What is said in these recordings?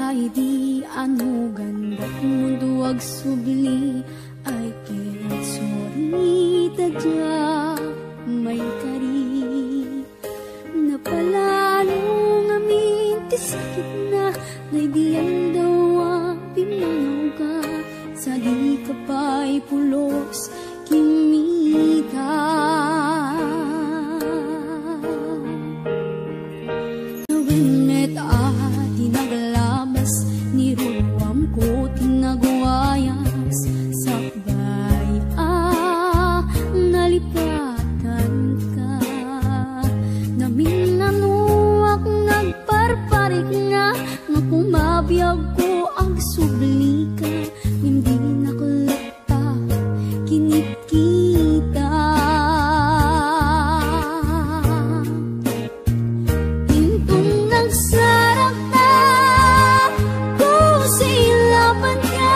ay di ano ganda't mundo ag subli ay ket sorry tadya may kari napalalo ngamin tisakit na naidiyan daw ang pinanaw ka sa di ka pa'y pulos kimita nawinmet tinaglabas ni ruwam ko tinagwayas sakbay nalipatan ka namin nanuak nagparparik nga nga kumabiyag ko ang subli ka hindi nakulata kinit kita intong nagsarap na kung silapan ka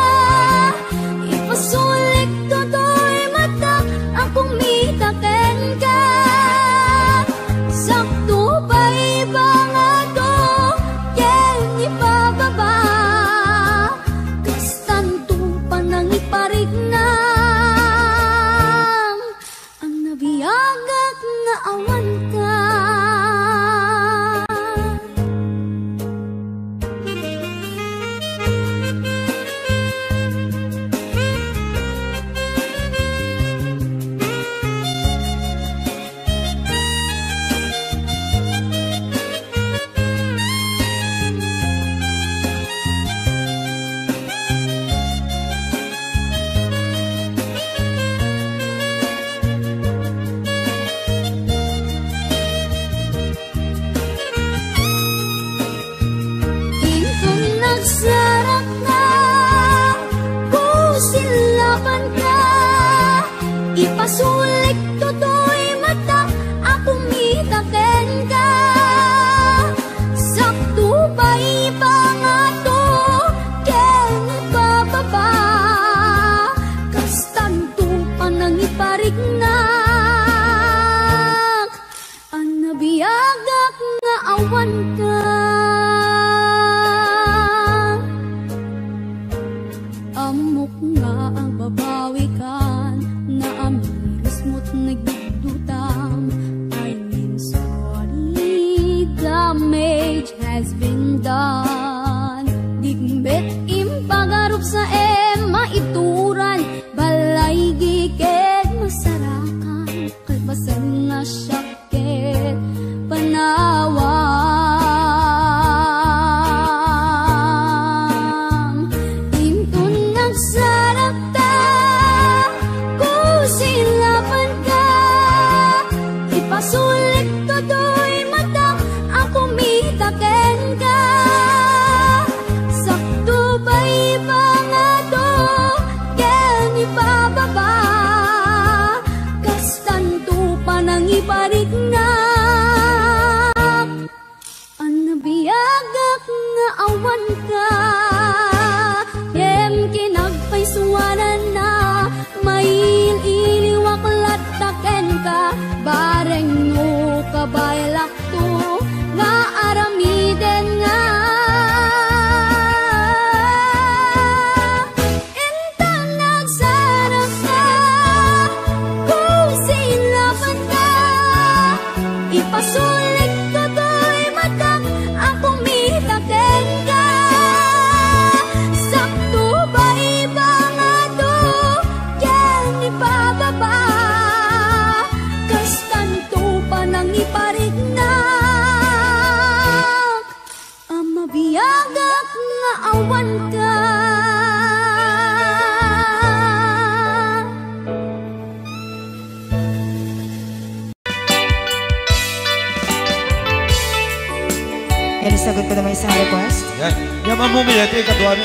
ipasulik toto'y mata ang kumitaken ka sakto pa ibang ato ken ipababa kastanto pa nang iparig na ang nabiyagak nga awan ka sarap na kung silapan ka ipasulik toto'y mata akong mitaken ka sakto pa ibang ato ken ipababa kastanto pa nang iparig na ang nabiyagak nga awan ka amok nga ang babawikan na amiris mo't nagdudutam I mean sorry damage has been done digbet impagarup sa maituran balay giked masarakan kalbasan nga syakit panawam intun nagsarap ta kung silapan ka ipasulit toto'y mata ako mitaken ka sakto ba ibang ato ken ipababa kastanto pa nang iparig na ang nabiyagak nga awan ka kem kinagpaisuanan na mail iliwaklat taken ka bareng no kabaylak to nga aramiden nga intan nagsarap ka kung silapan ka ipasulik toto'y mata akong mitaken ka sakto ba ibang ato ken ipababa kastanto pa nang iparig na ang mabiyagak nga awan ka sagot ko naman isang request. Yan. Yan mamumili. Ito yung kadwa ni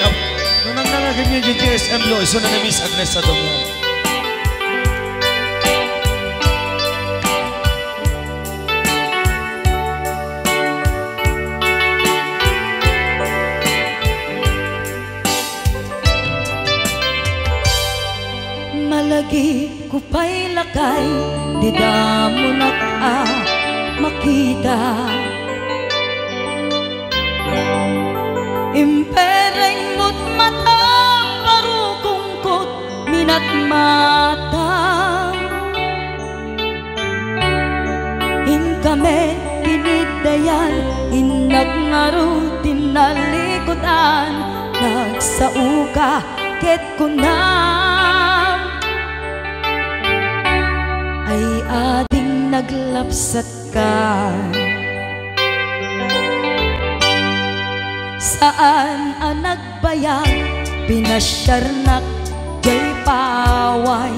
nung nangangaganyan yung TSM lo, iso na Miss Agnes sa doon yan. Malagi ko pa'y lakay, di damo na makita. Impe unat mata in kami pinigdayan inag ngaro tinalikutan nagsauka ket kunam ay ading naglapsat ka saan ang nagbayag pinasyarnak jay paway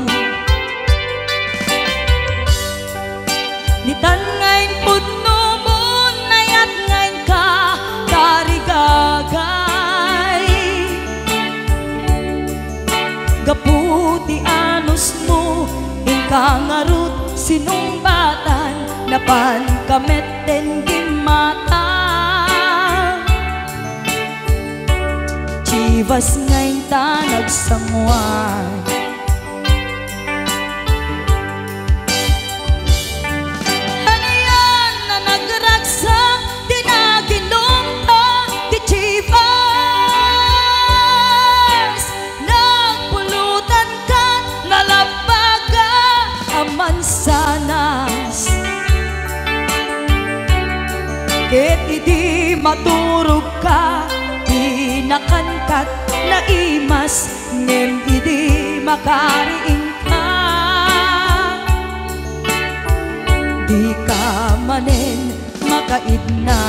nitan ngayon pudno mo nayat ngayon ka tarigagay gaputi anus mo ingkangarut sinumbatan napan kameten gimata chivas ngayon ta nagsangwan ano yan na nagragsa dinaginom ta di chivas nagpulutan ka nalabaga aman sanas ket idi maturog ka nakankat na imas ngem idi makariing ka di ka manen makaidna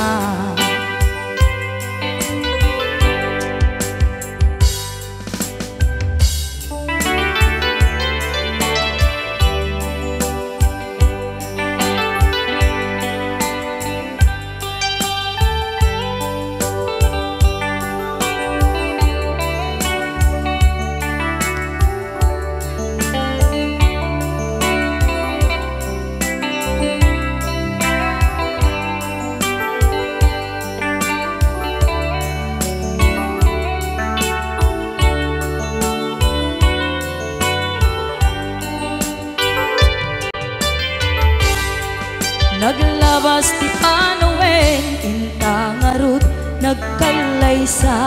naglabas ti panuwen intangarut nagkalaysa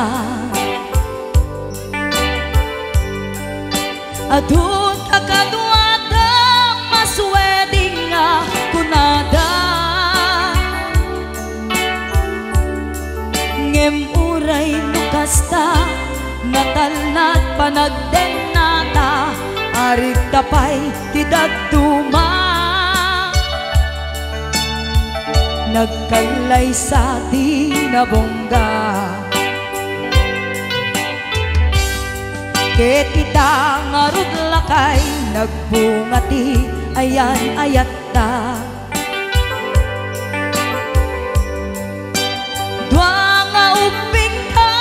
adun akaduada masweding nga kunada ngem uray nukasta natalnat panagdenata arit tapay ti daduma nagkailay sa tinabongga ket ita ngarud lakay nagbungati ayan ayat ta dua nga uping ka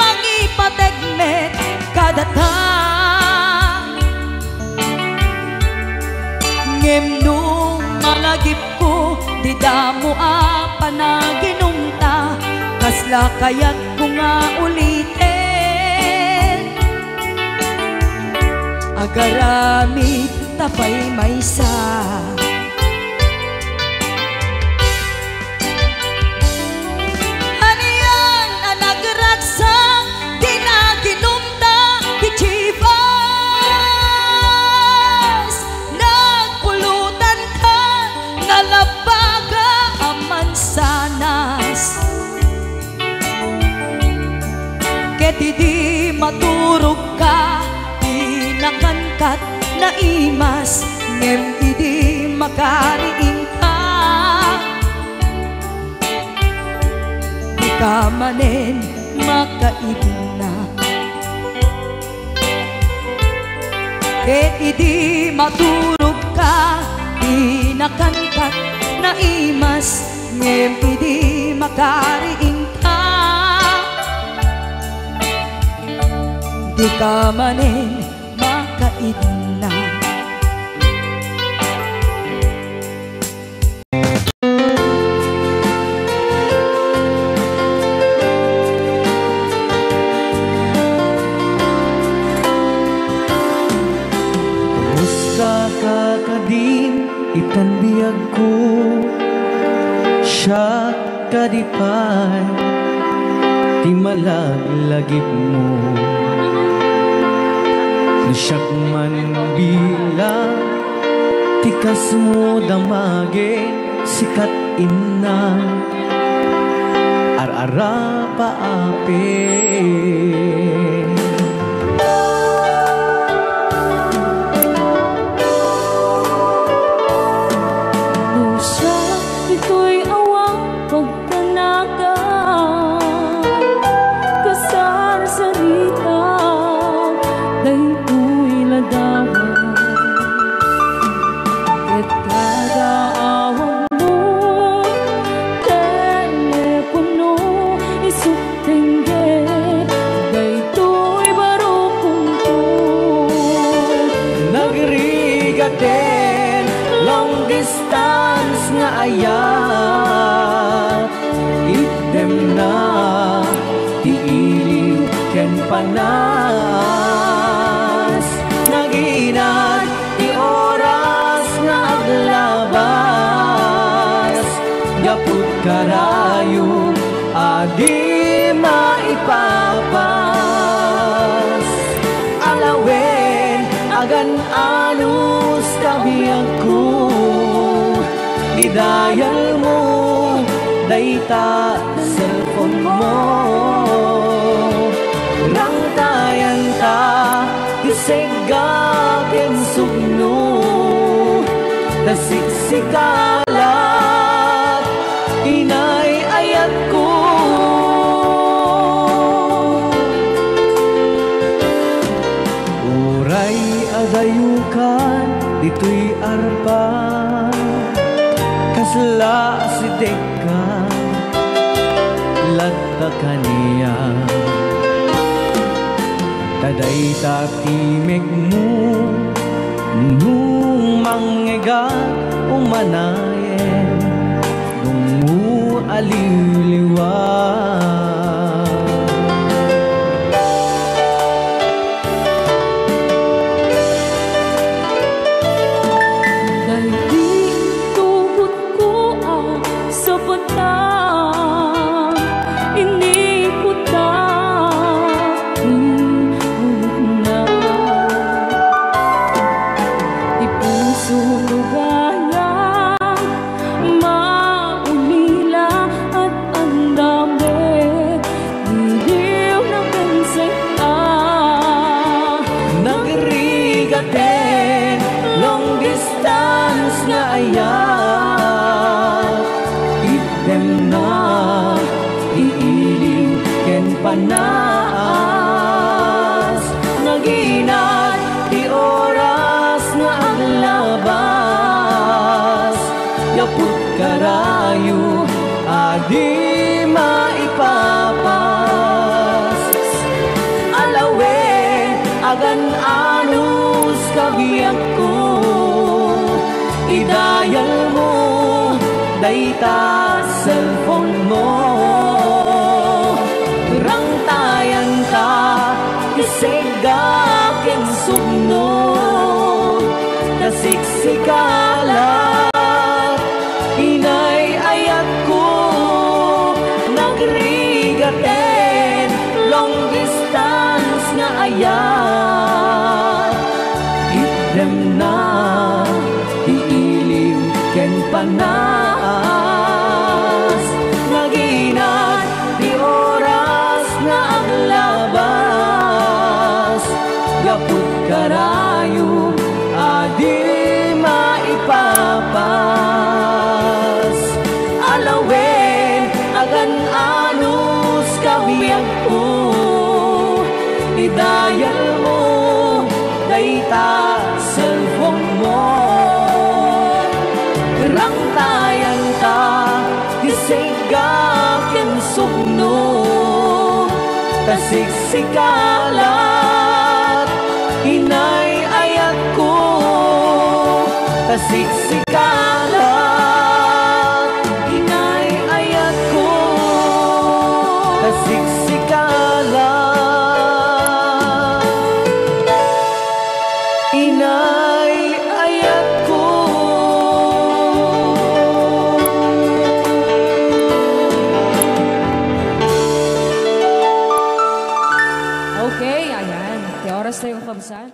mangipategmet kadata ngem nung malagip ko di damo panaginumta kasla kayat ko nga ulitin agaramit tapay maysa ano yan ang nagragsa di naginumta di chivas nagpulutan ka nalabaga aman sanas ket idi maturog ka di nakankat na imas ngem idi makariing ka di ka manen makaidna ket idi maturog ka di nakankat na imas ngem idi makariing ka di ka manen makaidna ikan biag ko siya kadipay ti malaglagip mo Nasyak man bilang tikas mo damagin sikat ina ar-ara paapin. Lusa, ito'y awang pagtanaga kasar sarita daytoy ladawan ket kada awang mo telepono isuk tengge daytoy barokong ko Nagrigaten long distance nga ayat idem na tiiliw ken panas naginat ti oras nga aglabas gapud karayo adi maipapas alawen agan anus kabiyag ko idayal mo dayta cellphone mo rangtayan ta isegagin sugno tasiksikalat inay ayat ko uray agayukan dito'y arpa kasla si deka latta kaniya taday tatimig mo nung mangega umanayen nung mo aliliwan. Panas naginat di oras nga aglabas yaput karayo adi maipapas alawen agan anus kabiyag ko idayal mo dayta cellphone mo rangtayan ka isegakin sugno nasiksikalat inay ayat ko nagrigaten long distance nga ayat idem na iiliw ken panas naginat di oras nga aglabas gapud karayo adi maipapas alawen agan anus kabiyag ko idayal mo dayta cellphone mo rangtayan ta isegakin sugno tasiksikalat inay ayat ko tasiksikalat inay ayat ko tasiksikalat inay ayat ko. Okay, ayan. Di oras tayo kabsat.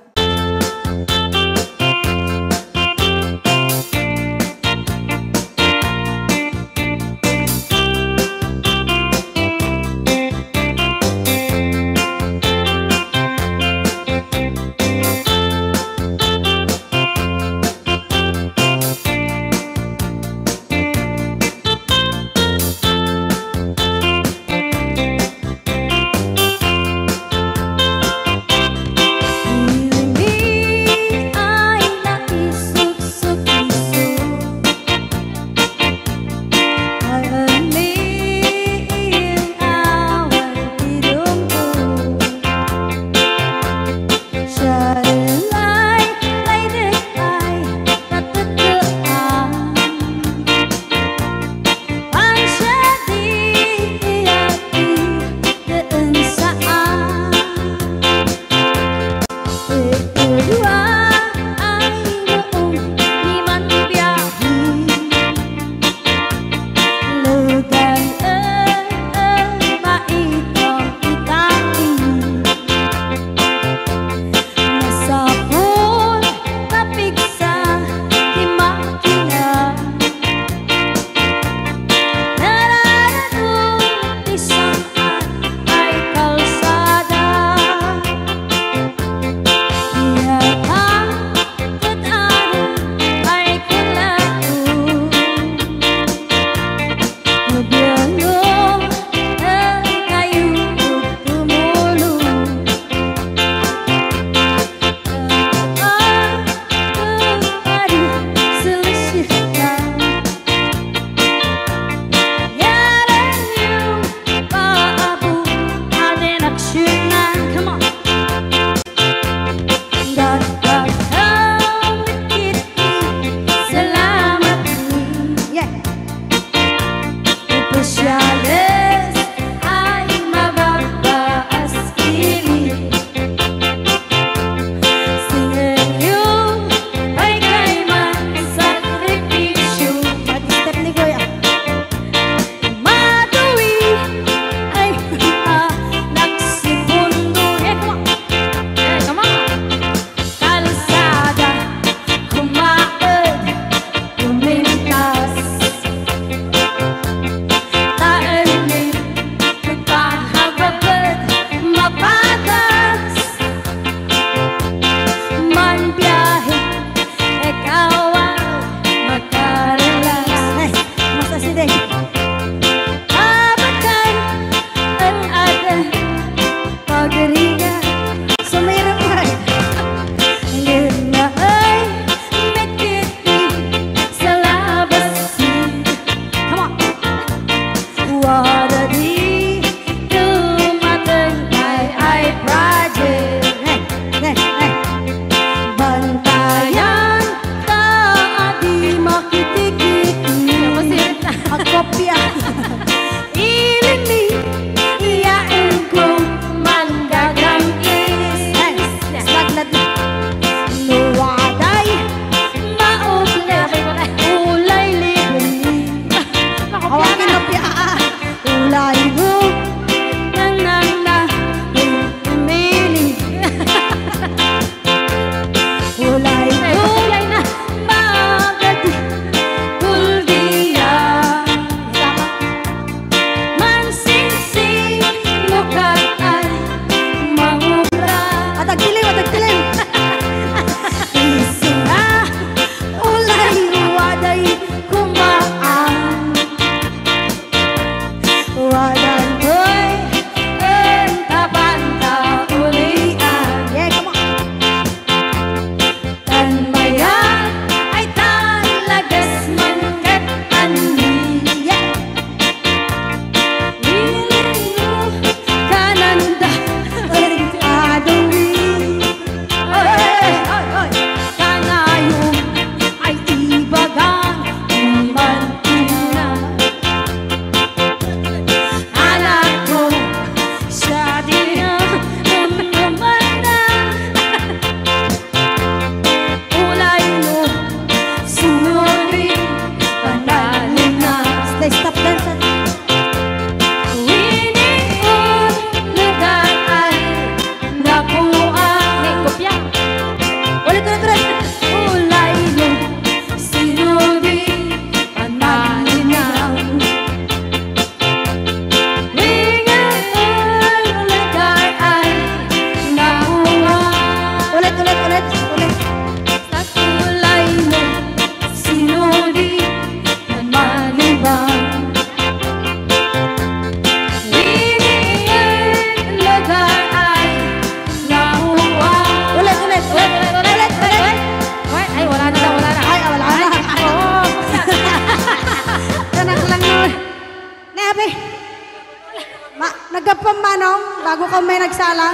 Nagapang manong, bago ka may nagsala.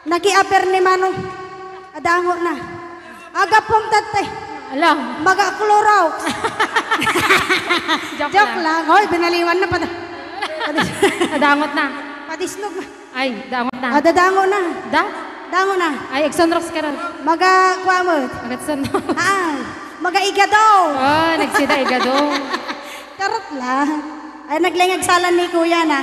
Naki-aper ni manong. Adango na. Agapong tate. Alam. Mag-aklorox. Joke lang. Hoy, binaliwan na pa. Nadangot na. Patisnog na. Ay, dangot na. Dadango na. Dango na. Ay, Exonrox ka rin. Maga-kwamot. Magatsunod. Maga-igadaw. Oh, nagsida igado. Karot lang. Ay, naglingagsalan ni kuya na.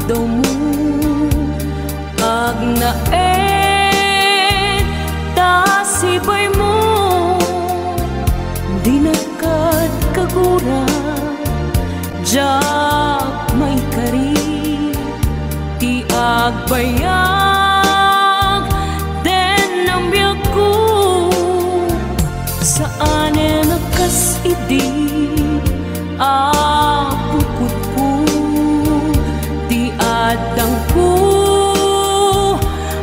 daw mo agnaen tasibay mo di nakad kagura jak may kari ti agbayag den ang biyak ko saan nakas idi apukot ko di adang ko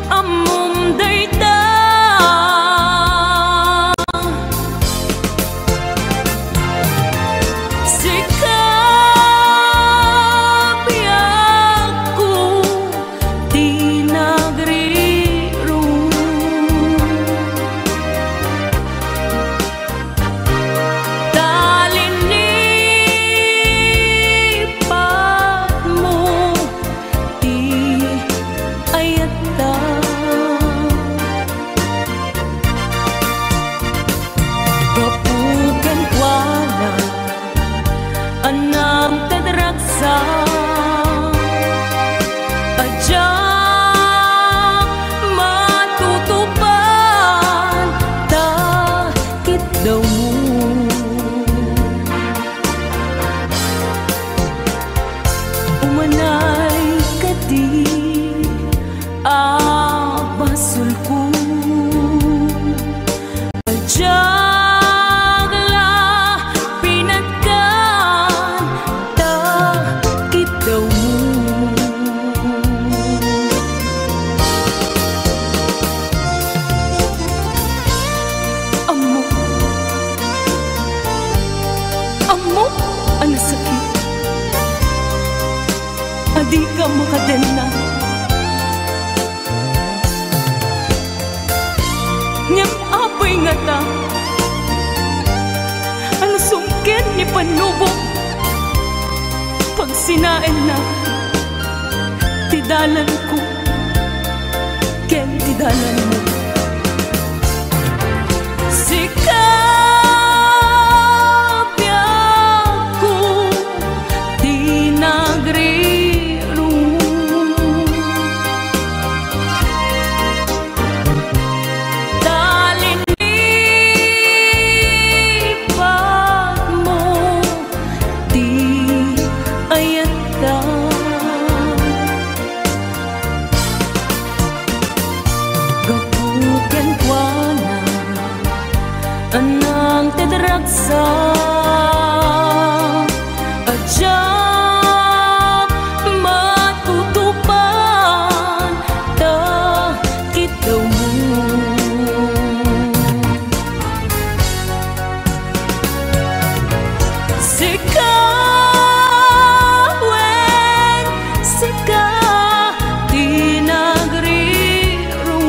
amom dayta sikap biyak ko di nagriro talinipat mo di ayata kapukan wala anang tadragsa ajak matutupan takit daw mo umanay kadi abasul ko ajagla pinagkan takit daw mo amo amo ang sakit adi ka makadena niyang apoy nga ta ang sungkit ni panubok pag sinain na tidalan ko ken tidalan mo sikap biyak ko di nagriro talinipat mo di ayata gapukan kuana anang tadragsa ajak matutupan takit daw mo sikawen sika di nagriro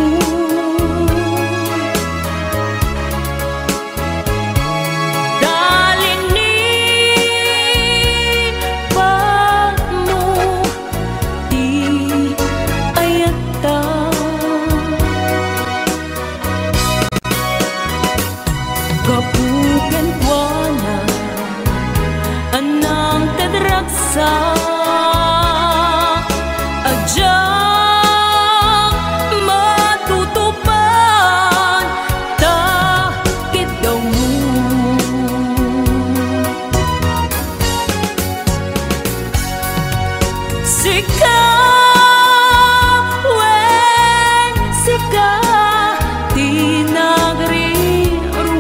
talinipat mo di ayata kapukan kuana anang tadragsa ajak matutupan takit daw mo sikawen sika di nagriro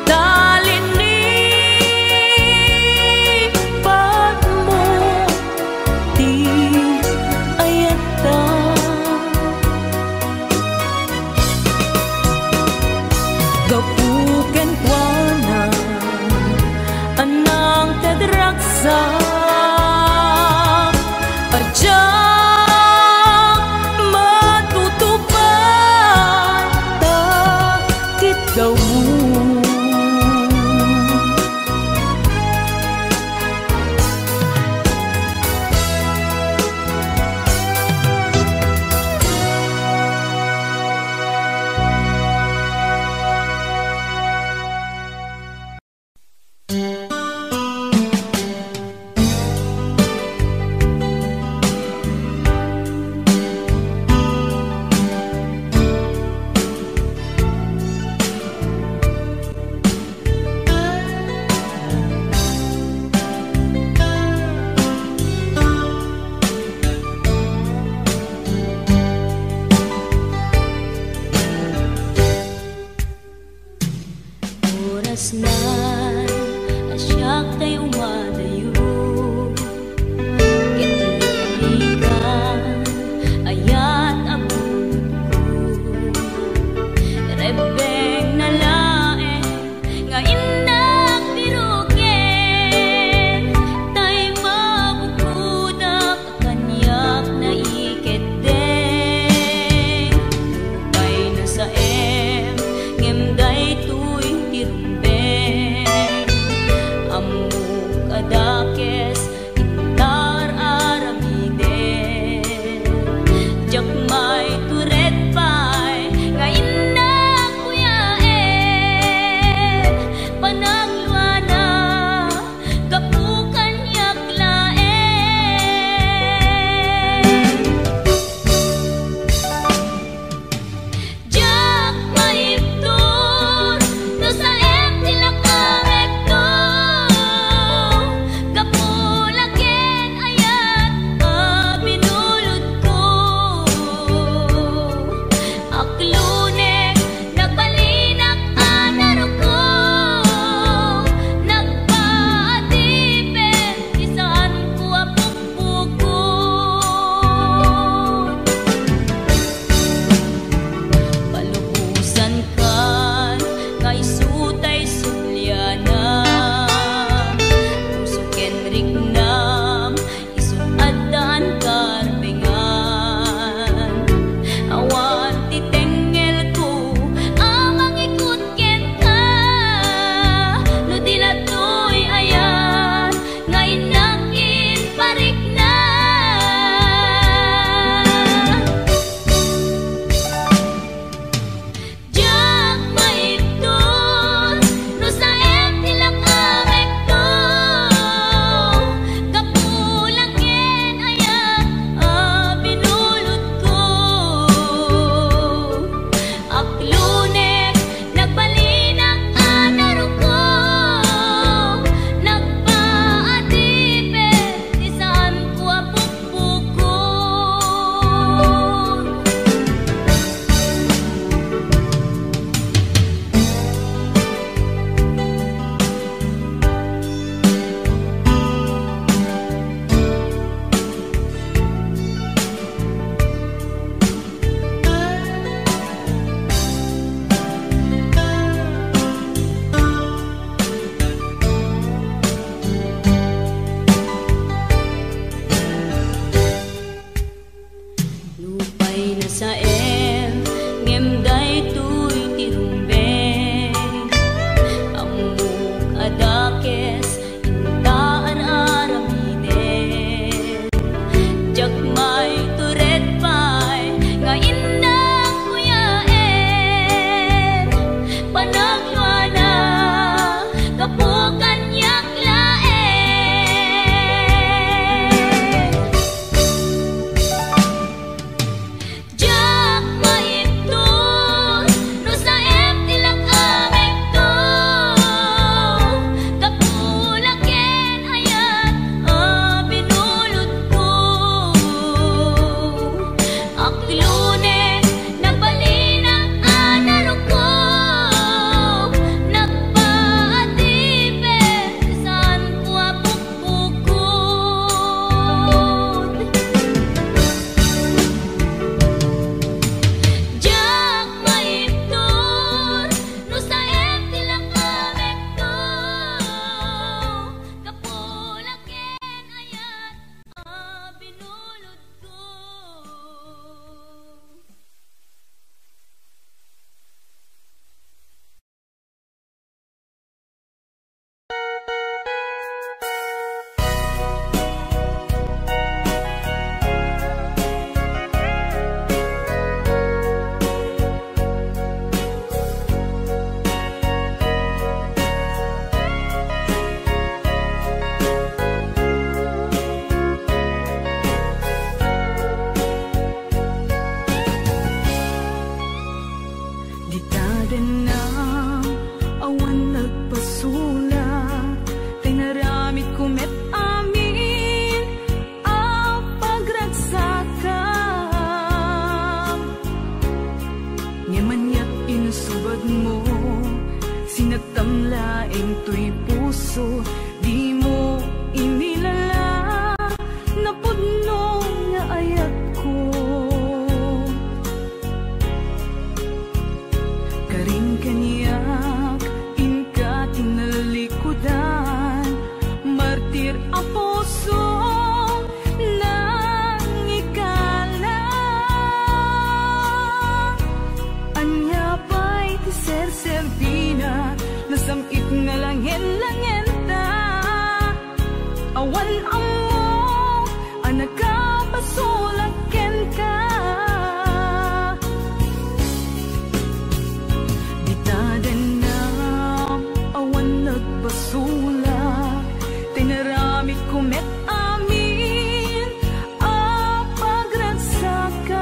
talinipat mo di ayata gapukan kuana anang tadragsa ajak matutupan takit daw mo oras na asyak tayo umadayo. Kitlikan ayat abot ko. Rebeng na lae nga indak birugen. Tay mabukudak kanyak na iketdeng. Lupay na sa ngemday tuy tirumbeng. Amuk adakes intar aramiden. Jakmay turet pay nga indak kuyaen. Panagluana kapukan yaklaen. Jak maiptur no sa tilak amekto. Kapulagen ayat binulod ko. Aklunek nagbalinak anaro ko. Nagpaadipin isaan ko apukpukon. Palubusan kan nga isutay sulyana. Pusuken rignam isuadaan karbengan. Awan titengel ko amang ikut ken ka. No dilatoy ayan nga inakin parik na. Jak maiptur no sa tilak amekto. Kapulagen ayat binulod ko. Aklunek nagbalinak anaro ko. Nagpaadipin isaan ko apukpukon. Lupay na sa ngemday tuy tirumbeng. Amuk adakes intaan aramiden. Jakmay turet pay nga indak kuyaen. Panagluana kapukan yaklaen. Jak maiptur no sa tilak amekto. Kapulagen ayat binulod ko. Aklunek nagbalinak anaro ko. Nagpaadipin sinagtamlaing to'y puso, di mo inilala, napudno nga ayat ko. Karing kaniyak, inka tinalikudan, martir a puso nang ikala. Anya ba'y ti ser-serbina, nasamit na langin-langin ta. Awan amo, anak ka basulaken ka. Nagbasulak, tinaramit kumet amin ang pagragsakan.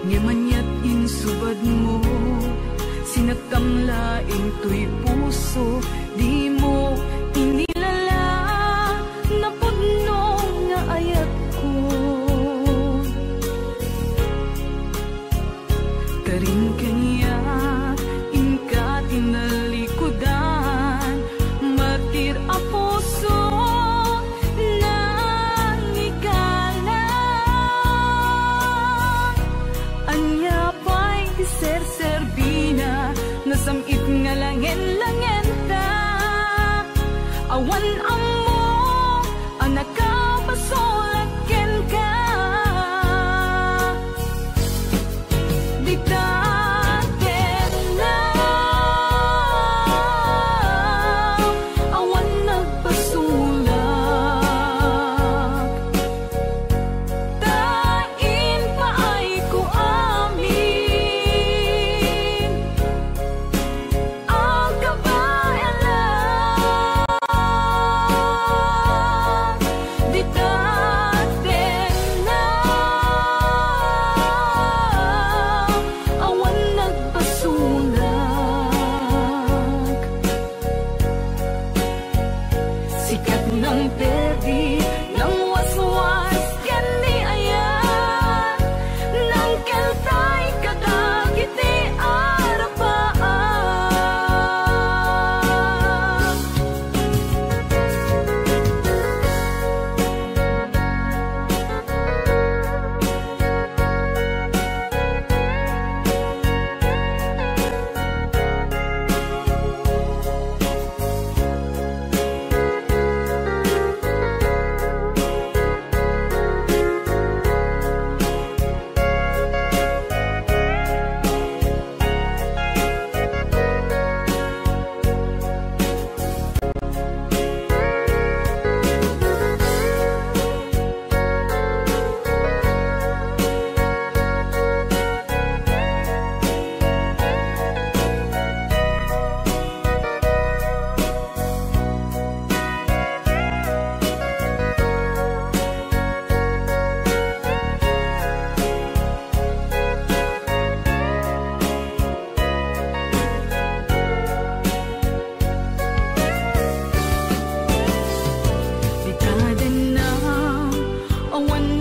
Ngimanyat insubad mo, sinagtamlaing to'y puso, di mo inilala, napudno nga ayat ko. Karing kanya tinalikudan, martir a puso nang ikala. Anya pa'y ser-serbina, nasamit nga langin-langin ta. Awan amo, anak ka basulaken ka. Dita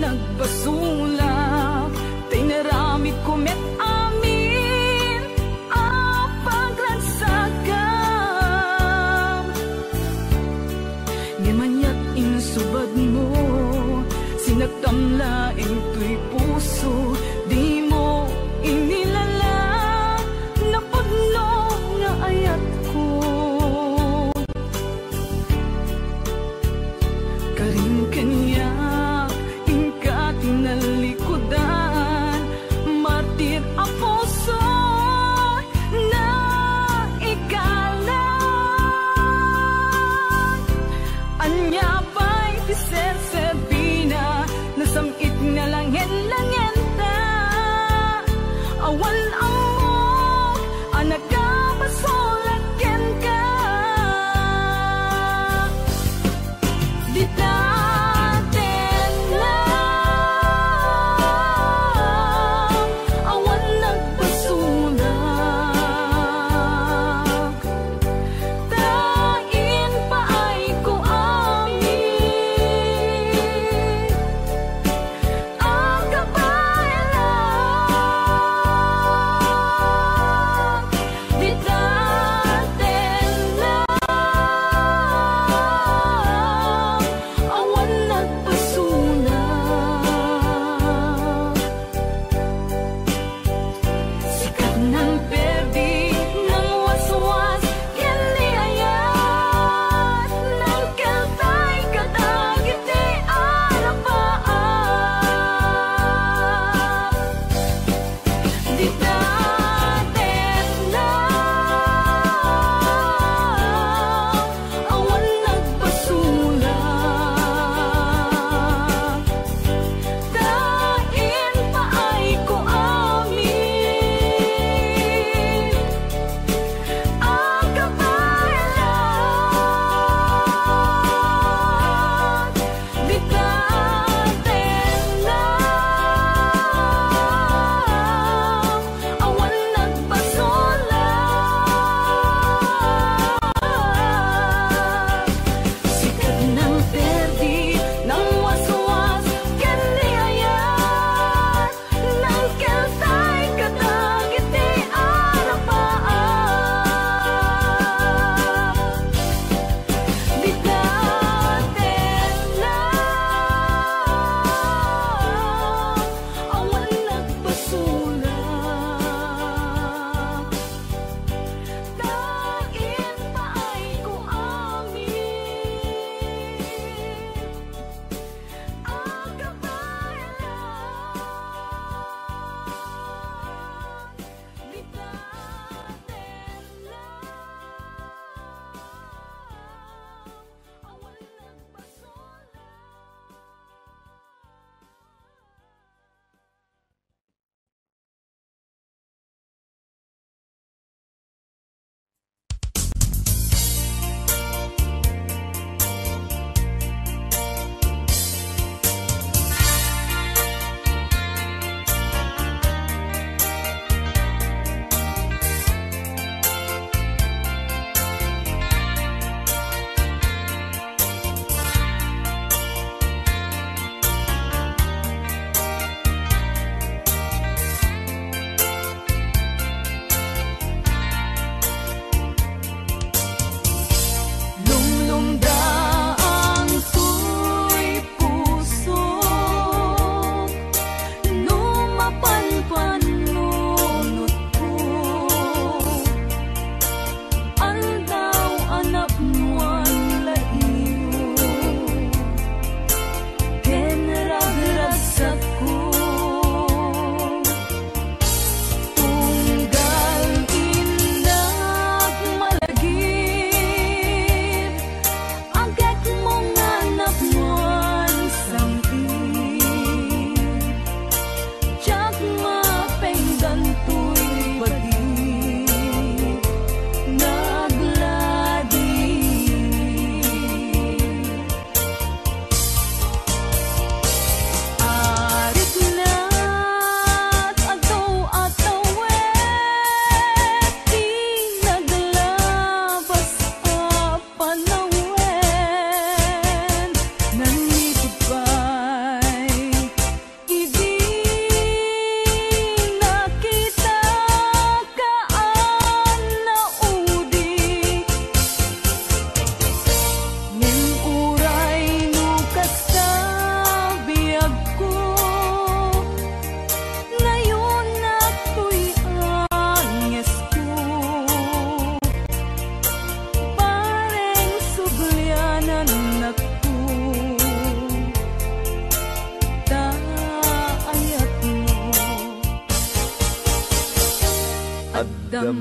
nagbasulak, tinaramit kumet amin ang pagragsakan. Ngimanyat insubad mo, sinagtamlaing to'y puso, di mo inilala, napudno nga ayat ko. Karing kanya tinalikudan, martir a puso na ikala. Anya ba'y ti ser-serbina, nasamit nga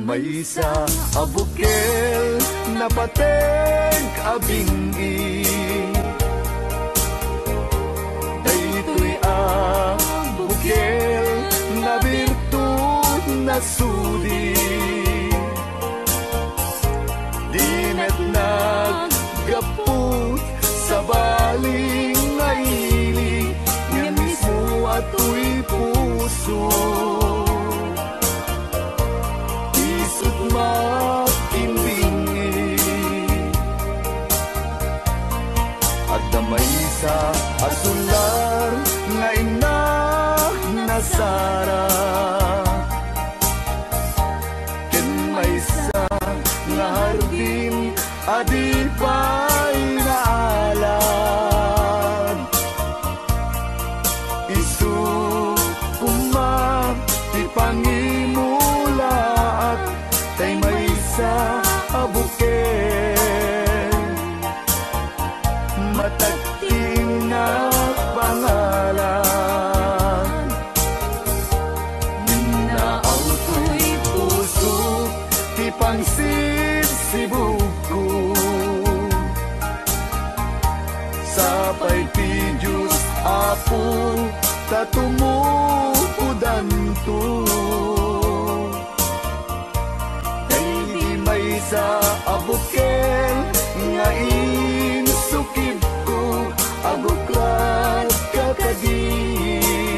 Damay sa abukel na pateng abingi daytoy abukel na birtud na sudi di met naggaput sa baling ngaili nga mismo ato'y puso isut makimbingi at damay sa asular nga ina nasara ken may sa nga hardin adi pa'y naalan isu kumang ti pangimula at tay may sa abuken matagting na pangalan minaaw to'y puso ti pangsibsibuko sapay ti Diyos apo tatumupudan to may sa abukel nga insukib ko abuklat kakagin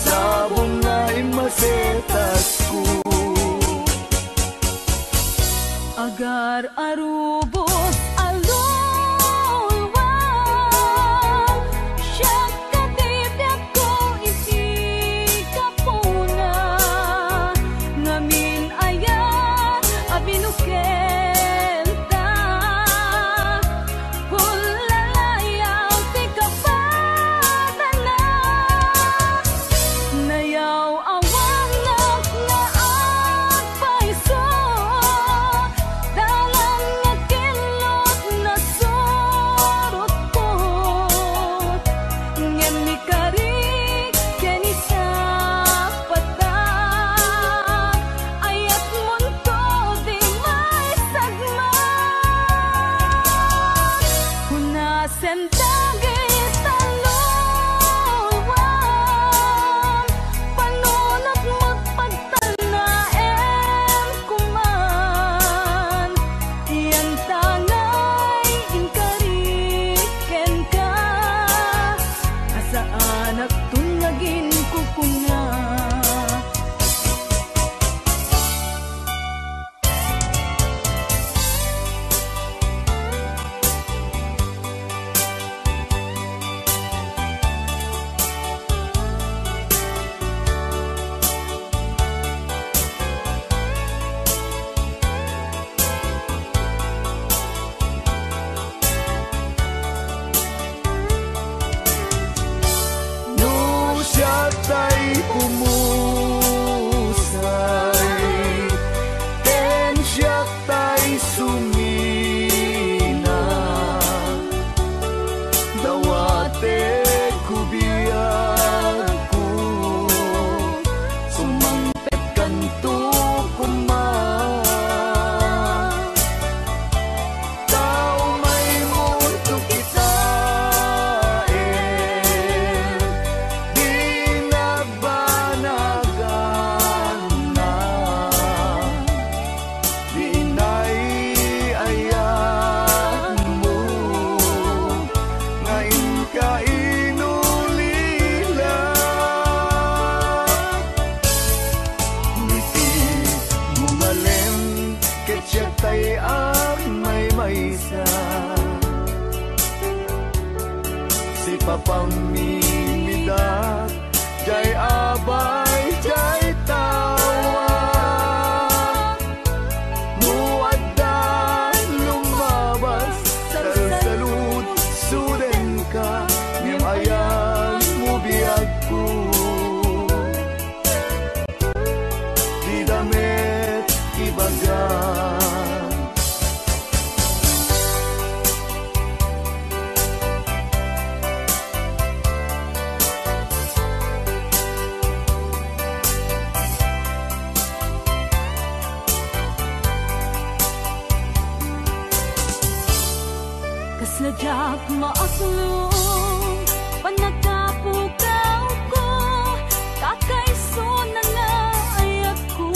sabong nga imasetas ko agar arubos alulwang siya katibyak ko isi kapuna ngamin ayan abinukel ta hulalayaw ti kapadana nayaw awanak na agpaiso dalan nga kilot na surot ko ngem ni karik keni sa patang ayat munto di may sagma hunasen dagit talulwang panunot magpagtanaem kuman yan tangay inkariken ka asa anak tunyagin kukuna no siya tay pumusay ken siya tay sumina dawate kubiyag ko sumangpet kanto kumang tao may mundo kita di nagbanagan na di naiayan mo ngayon ka inulila ngiti mumalem ketya tay may maysa si papang mimidat jay abay jay tawa muaddan lumabas salsalud suden ka ngem ayan mo biyag ko di damit ibagan Maasulong panagkapukaw ko, kakaiso na nga ay ako.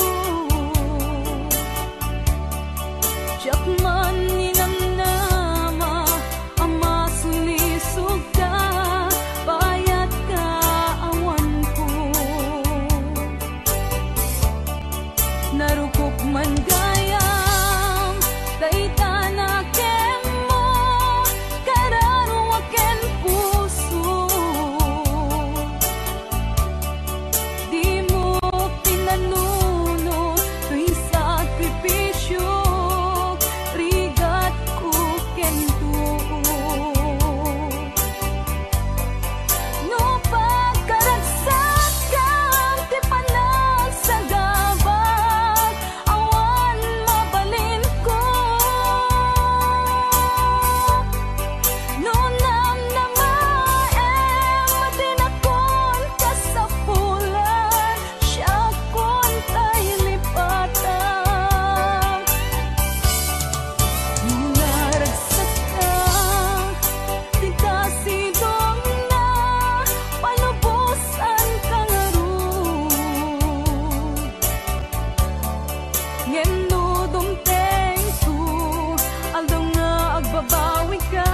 Diyak man ninamnama, ama sulisog ka, bayat ka awan ko. Narukop man gayam, dayta na kem mo, kararuwaken puso. Di mo pinanuno, tuwing sakripisyo, rigat ko kento. No pagkaragsak kang ti panagsagabag, awan mabalin ko. No namnamaem, matinakon ka sa pulan, siya kon tay lipatan. No naragsak ka, di kasidong na, palubusan ka nga ron. Ngeno dumteng su, aldong nga agbabawi ka,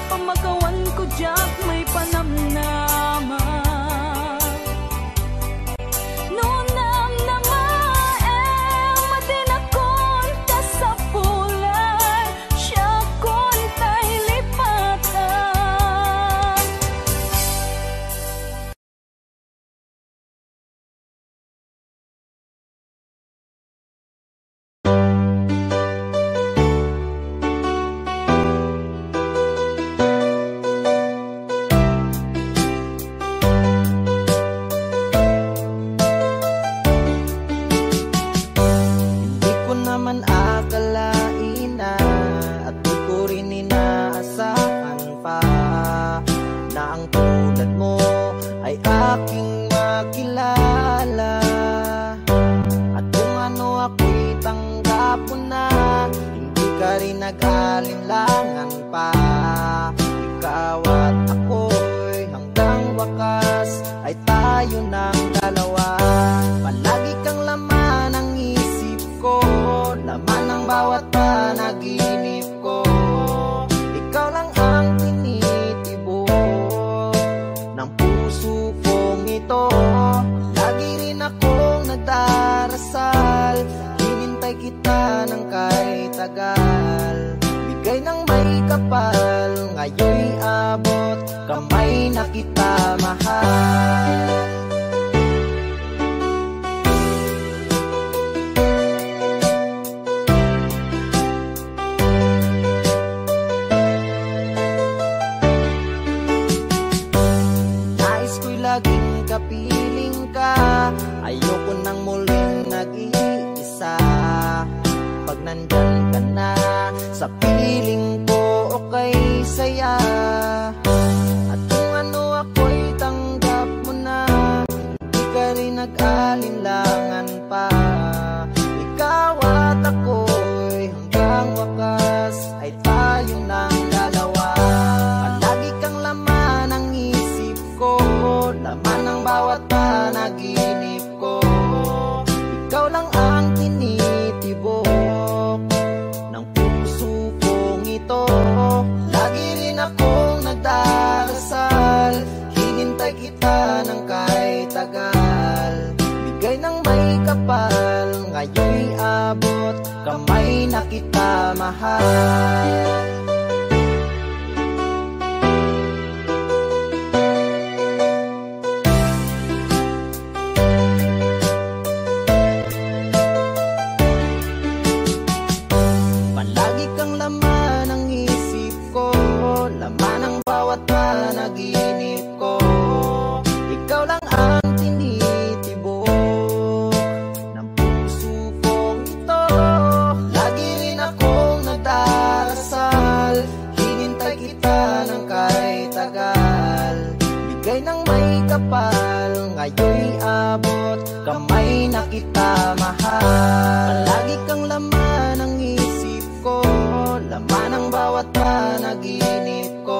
pamakawan ko diyak may panamnama. No namnamaem, matinakon ka sa pulan, siya kon tay lipatan. Di ko naman akalain na, at di ko rin inaasahan pa, na ang tulad mo ay aking makilala. At kung ano ako'y tanggap mo na, hindi ka rin nag-alinlangan pa. Ikaw at ako'y hanggang wakas ay tayo ng dalawa. Palagi kang laman ng isip ko, laman ng bawat panaginip ko. Ikaw lang ang tinitibok ng puso kong ito. Lagi rin akong nagdarasal, hinintay kita ng kahit tagal. Bigay ng may kapal, ngayon'y abot, kamay na kita mahal. Nais ko'y laging kapiling ka, ayoko nang muling nag-iisa. Pag nandyan ka na, sa piling ko okay saya. At kung ano ako'y tanggap mo na, hindi ka rin nag-alinlangan pa. Ikaw at ako'y hanggang wakas ay tayo ng dalawa. Palagi kang laman ng isip ko, laman ng bawat panaginip ko. Ikaw lang ang tinitibok ng puso kong ito. Lagi rin akong nagdarasal, hinintay kita ng kahit tagal. Bigay ng may kapal, ngayon'y abot, kamay na kita mahal. Palagi kang laman ng isip ko, laman ng bawat panaginip ko. Ikaw lang ang tinitibok ng puso kong ito. Lagi rin akong nagdarasal, hinintay kita ng kahit tagal. Bigay ng may kapal, ngayon'y abot, kamay na kita mahal. Palagi kang laman ng isip ko, laman ng bawat panaginip ko.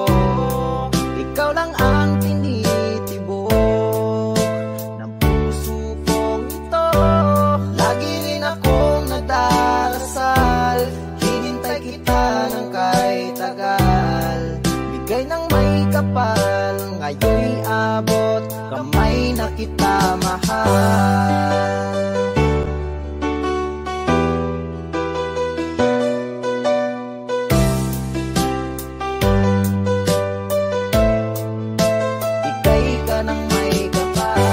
abot, kamay na kita mahal. Ika'y ka ng may kapal.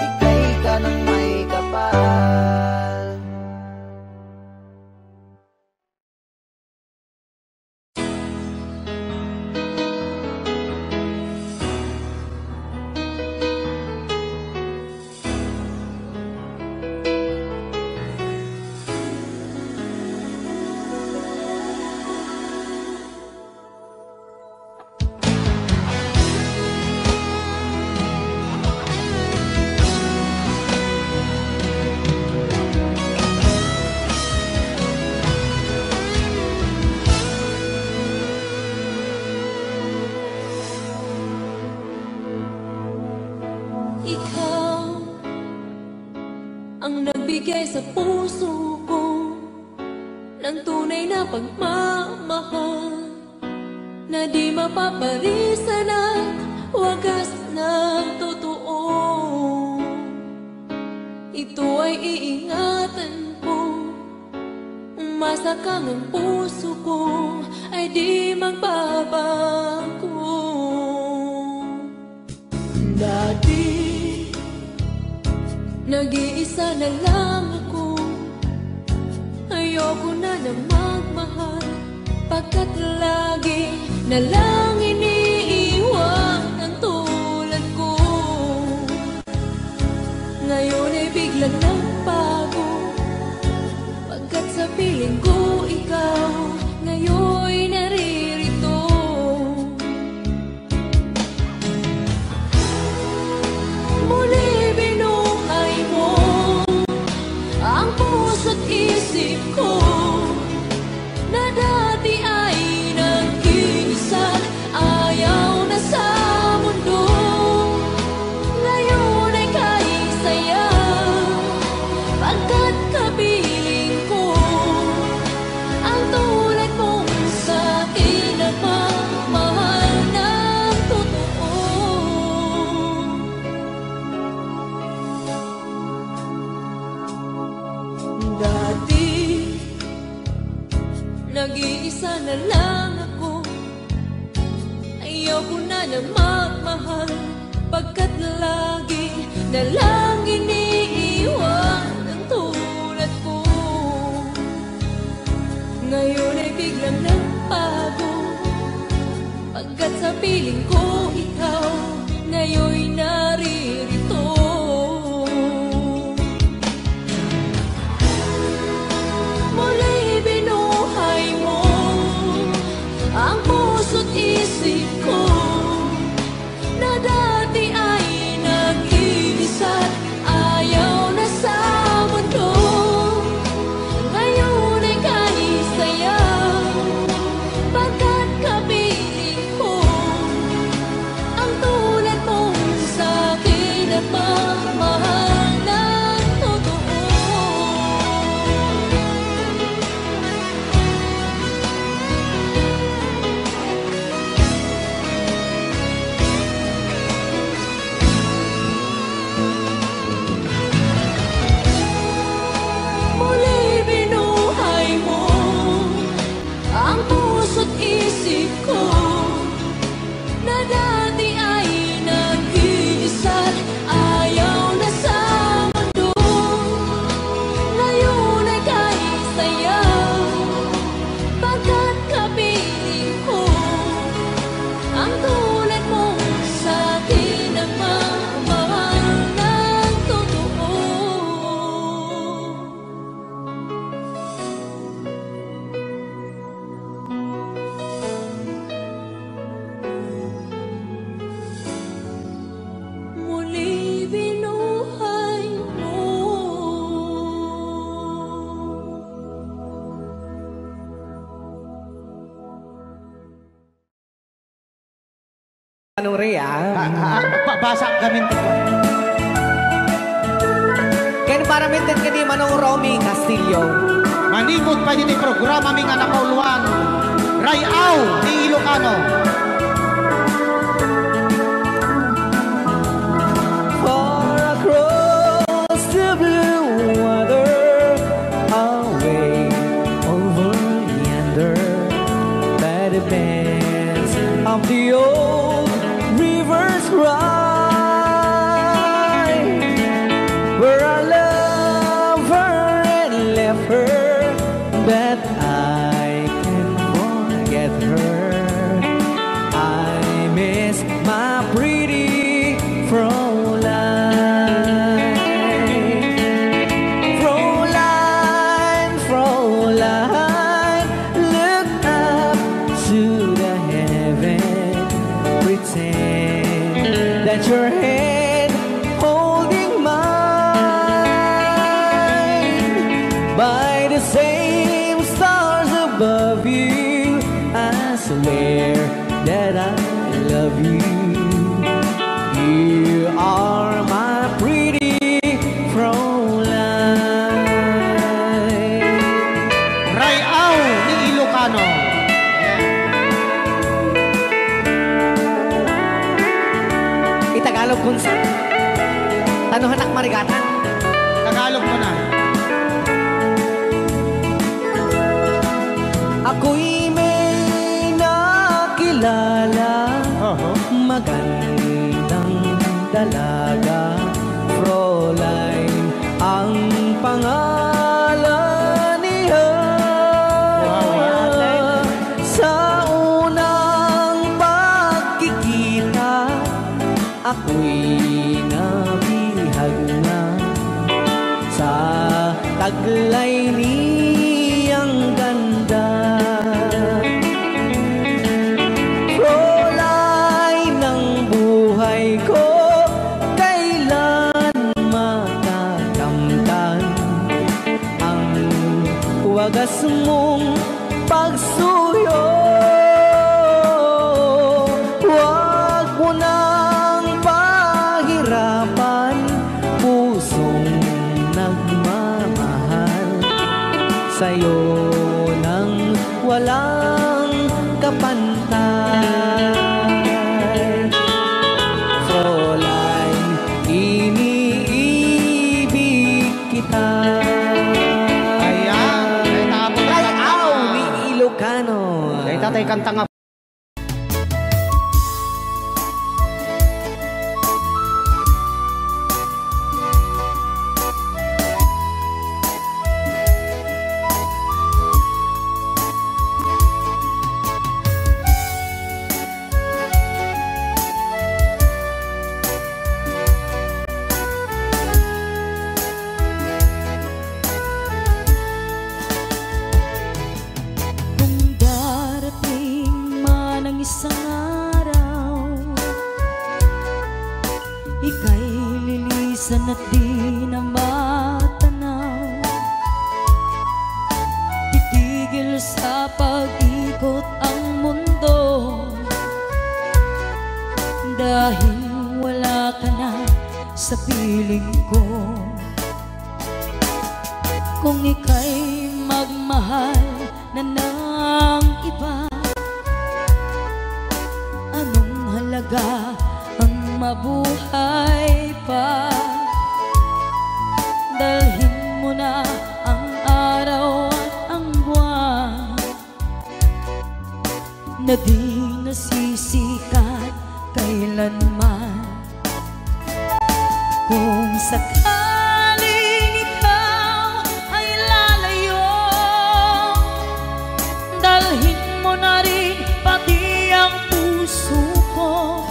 Ika'y ka ng may kapal. Ikaw ang nagbigay sa puso ko ng tunay na pagmamahal na di mapaparisan at wagas na totoo. Ito ay iingatan ko, umasa kang ang puso ko ay di magbabago. Dati nag-iisa na lang ako, ayoko na na magmahal, pagkat lagi na lang iniiwan ang tulad ko. Ngayon ay biglang nagbago, pagkat sa piling ko ikaw ngayon naririto. Muli binuhay mo ang puso't isip ko na dati ay nag-iisa't ayaw na sa mundo. Ngayon ay kahit saya, pagkat kapiling ko ang tulad mong sa'kin nagmamahal ng totoo. Dati nag-iisa na lang ako, ayoko na na magmahal, pagkat lagi na lang iniiwan ang tulad ko. Ngayon ay biglang nagbago, pagkat sa piling ko ikaw ngayon naririto. Muli binuhay mo ang puso't isip ko na dati ay nag-iisa't ayaw na sa mundo. Ngayon ay kahit saya, pagkat kapiling ko ang tulad mong sa'kin at magmahal ng totoo. Muli binuhay mo ang puso't isip ko na dati ay nag-iisa't ayaw na sa mundo. Ngayon ay kahit saya, pagkat kapiling ko ang tulad mong sa'kin nagmamahal ng totoo. Muli binuhay mo. Ano Rea? Basa kami. Ken Aramitin ka di Manong Romy Castillo. Maningod pa dito programa mi nga nakauluan. Rayaw ni Ilocano. Far across the blue water, away over yonder, by the banks of the old rivers ride, where I love her and left her, but I can't forget her. I miss my pretty Fräulein. Fräulein, Fräulein, look up to the heaven, pretend that your hand holding mine. By the same stars above you, I swear that I love you. You are my pretty Fräulein. Rayaw ni Ilocano. Itagalog kung sa Tanuhanak Marigatan. Tagalog mo na. Ako'y may nakilala, magandang dalaga, Fräulein ang pangalan niya. Sa unang pagkikita, ako'y nabihag na sa taglay niyang ganda. Fräulein ng buhay ko, kailan matakamtan ang wagas mong pagsuyo. Huwag mo nang pahirapan pusong nagmamahal sa'yo nang walang kapantay. Fräulein, iniibig kita. Ayan. Rayaw ni Ilocano. Kaya tatay kanta nga. Kung darating man ang isang araw, ika'y lilisan at di na matanaw. Titigil sa pag-ikot ang mundo, dahil wala ka na sa piling ko. Kung ika'y magmahal na ng iba, anong halaga ang mabuhay pa? Dalhin mo na ang araw at ang buwan na di nasisikat kailanman. Kung sakaling ikaw ay lalayo, dalhin mo na rin pati ang puso ko.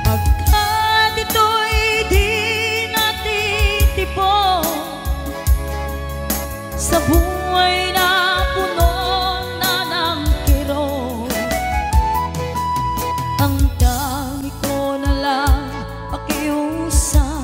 Pagkat ito'y di natitipon sa buhay na puno na ng kirot. Ang dami ko na lang pakiusap,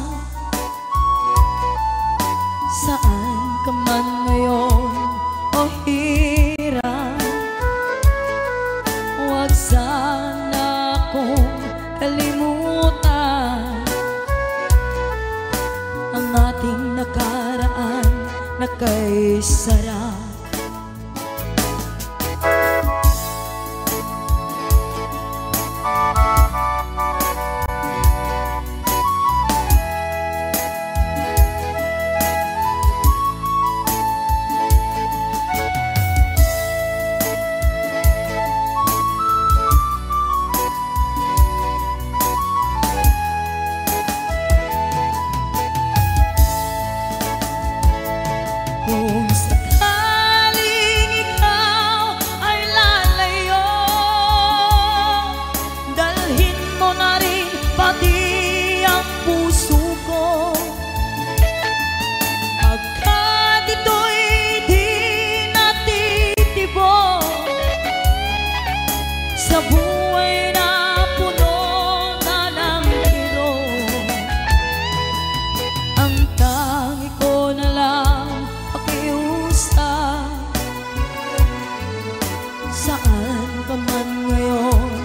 saan ka man ngayon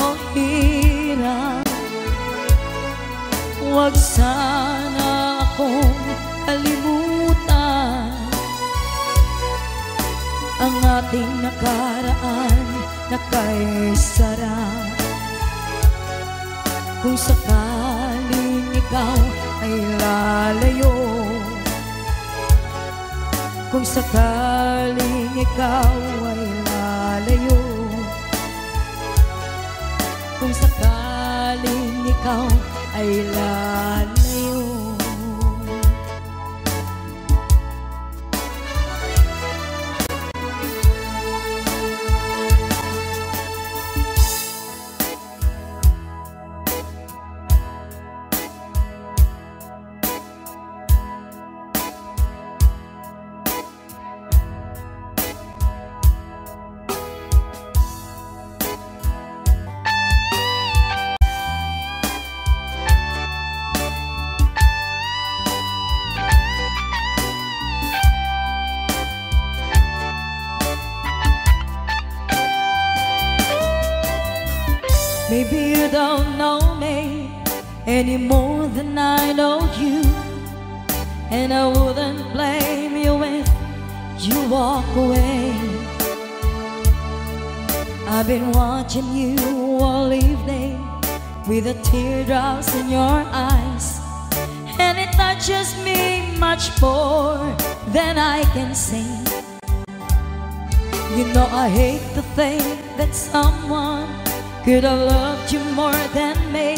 o hirap, huwag sana akong kalimutan ang ating nakaraan na kay sarap. Kung sakaling ikaw ay lalayo, kung sakaling ikaw ay lalayo, kung sakaling ikaw ay lalayo. Maybe you don't know me any more than I know you, and I wouldn't blame you if you walk away. I've been watching you all evening with the teardrops in your eyes, and it touches me much more than I can say. You know I hate to think that someone could have loved you more than me,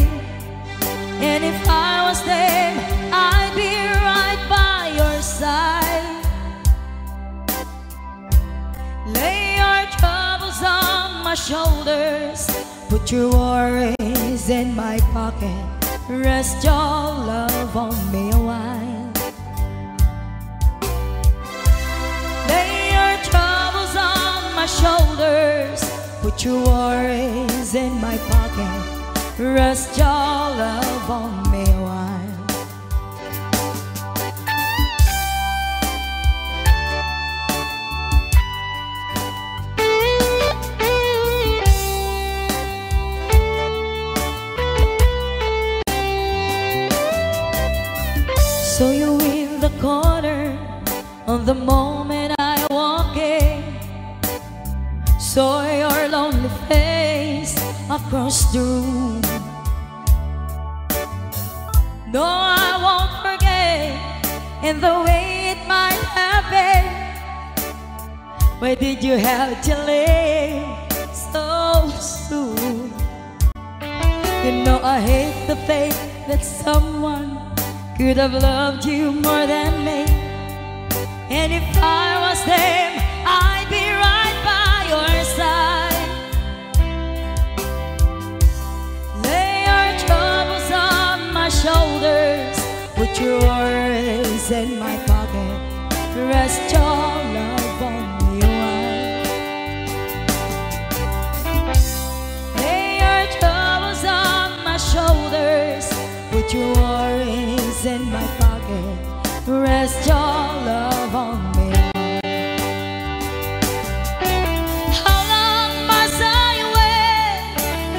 and if I was them, I'd be right by your side. Lay your troubles on my shoulders, put your worries in my pocket, rest your love on me a while. Lay your troubles on my shoulders, put your worries in my pocket, rest your love on me a while. So you in the corner on the moment I walk in, saw your lonely face across the room. No, I won't forget in the way it might happen. Why did you have to leave so soon? You know I hate the fact that someone could have loved you more than me, and if I was them, I'd be right by your side. Lay your troubles on my shoulders, put your worries in my pocket, rest your love on me a while. Lay your troubles on my shoulders, put your worries in my pocket, rest your love on me.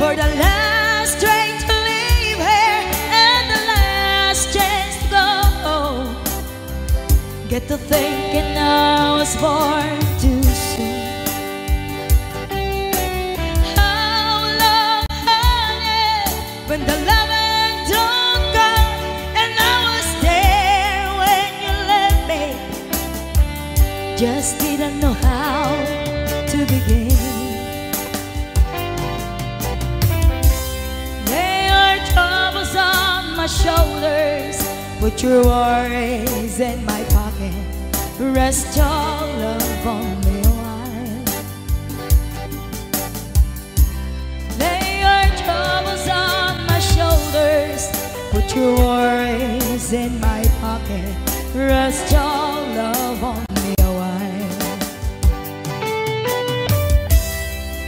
For the last train to leave here and the last chance to go, get to thinking I was born too soon. How long, honey, when the loving don't come, and I was there when you left me, just didn't know how to begin. My shoulders, put your worries in my pocket, rest your love on me a while. Lay your troubles on my shoulders, put your worries in my pocket, rest your love on me a while.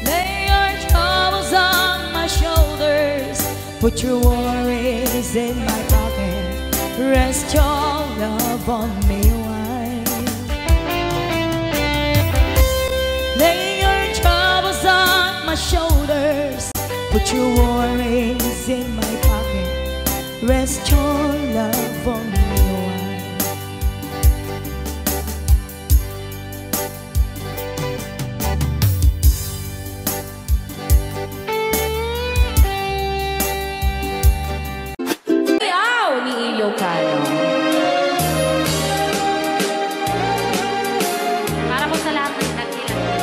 Lay your troubles on my shoulders, put your worries in my pocket, rest your love on me a while. Lay your troubles Put your worries in my pocket. Rest your love on me. Para po sa lahat ng nagkilala.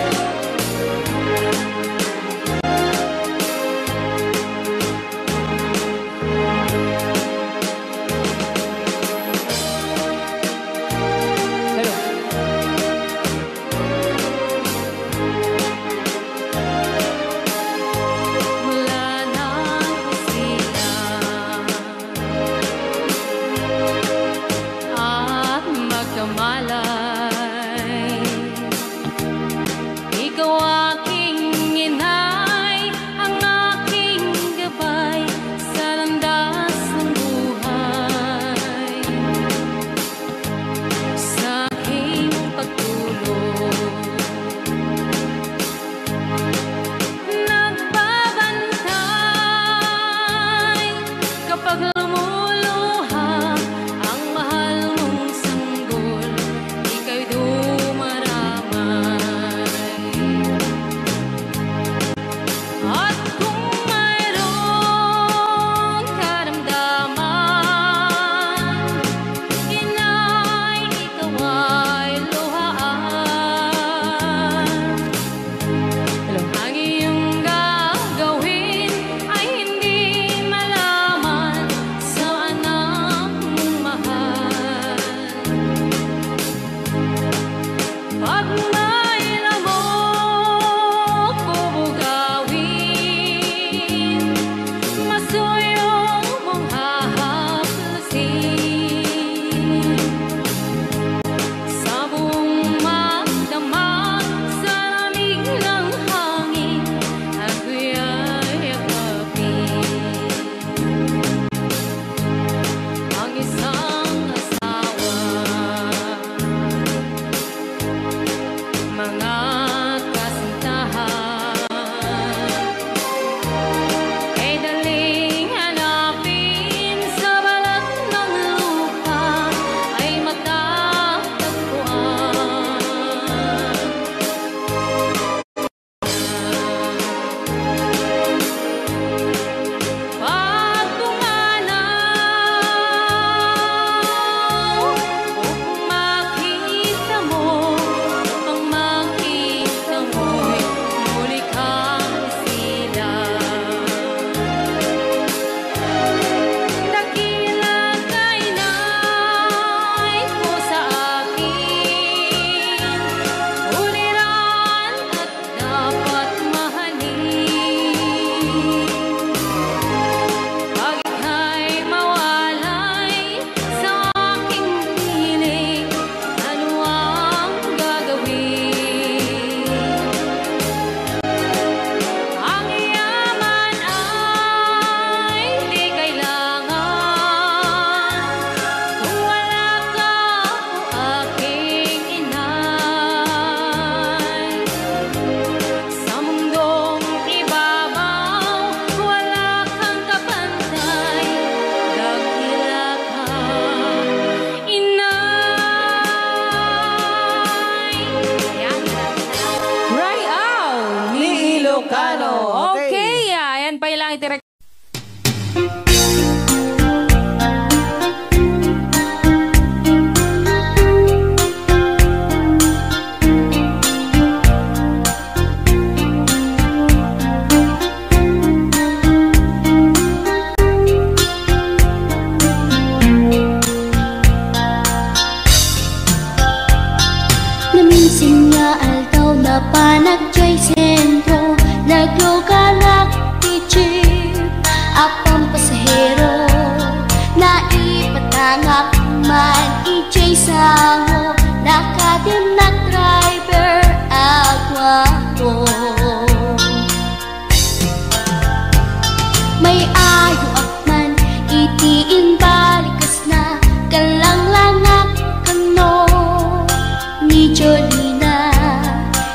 Jolina,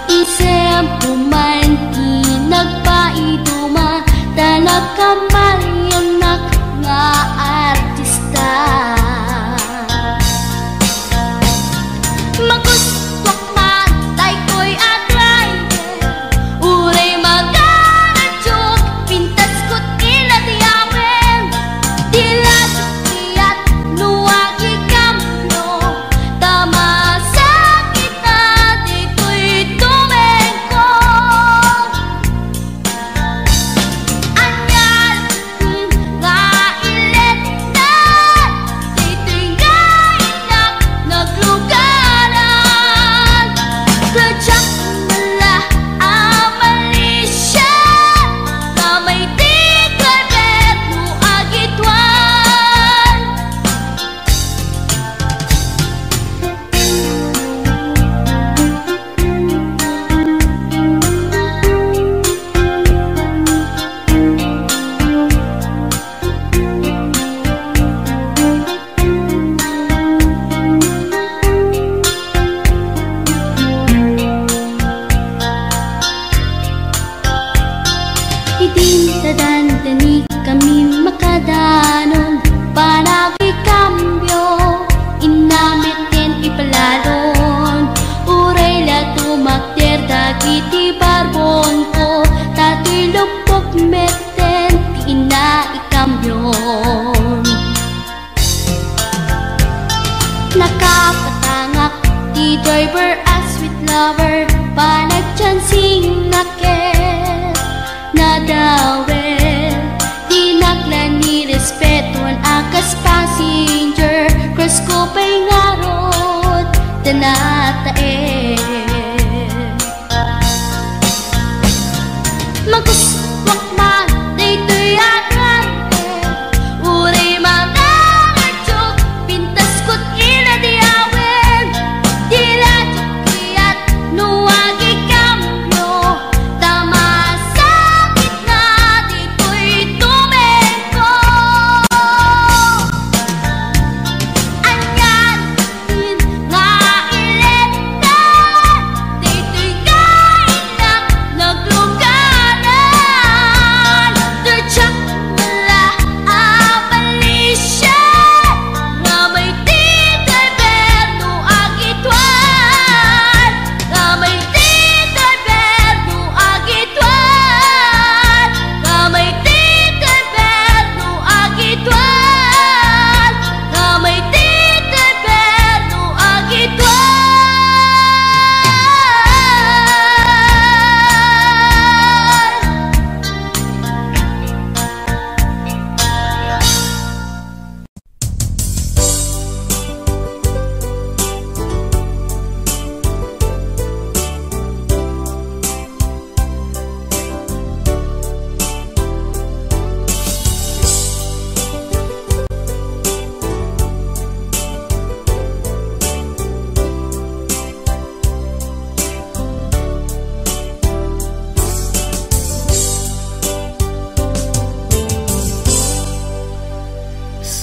isem puman, nagpaiduma, diawel. Dinaklan ni respetuan akas passenger. Cross ko pa'y ngarot, tanatae. Maguswak man, daytoy agrante. Uray mga ngartsok, pintas ko't ina diawel. Diladyo kayat nuwagi kamyo. Tama sakit na dito'y tumengko. Anyan din nga ilenta, dito'y kain na nagluganan. Dirtsak mala abalisya, nga may tito'y berno agitwan. Nga may tito'y berno agitwan. Nga may tito'y berno agitwan. Nga may tito'y berno agitwan.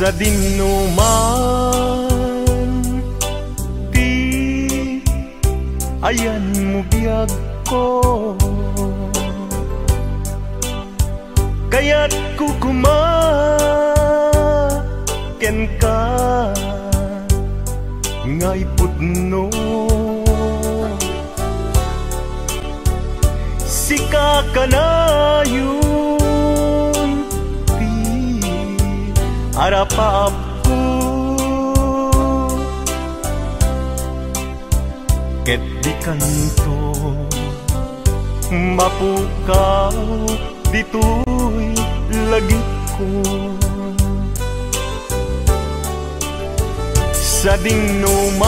Sa dinuman di ayan mo biyag ko, kaya't kukumaken ka ngay pudno. Sika ka na yun harapap ko, ket di kanto mapukaw dito'y lagit ko. Sa dinuman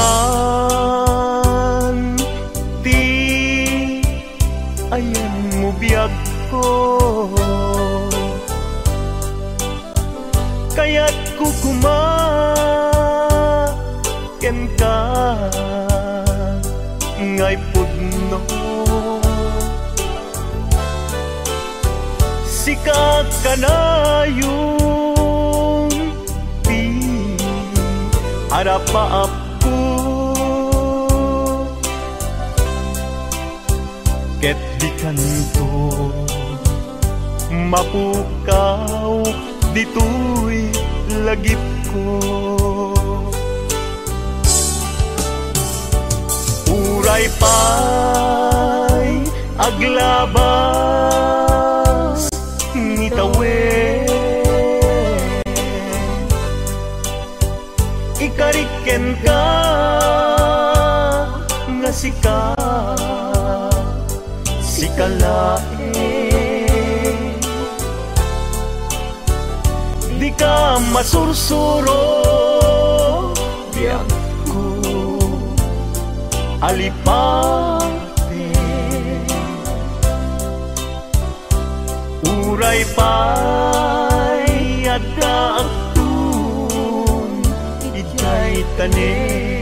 ti ayan mo biyag ko, kaya't kukumaken ka ngay pudno. Sikat ka na yung di harapaap ko, ket di kanto mapukaw dito'y lagip ko. Uray pa'y aglabas ngitawe, ikariken ka nga sikalae. Di ka masursuro biyak ko alipate. Uray pa'y adaaktun itay tanin.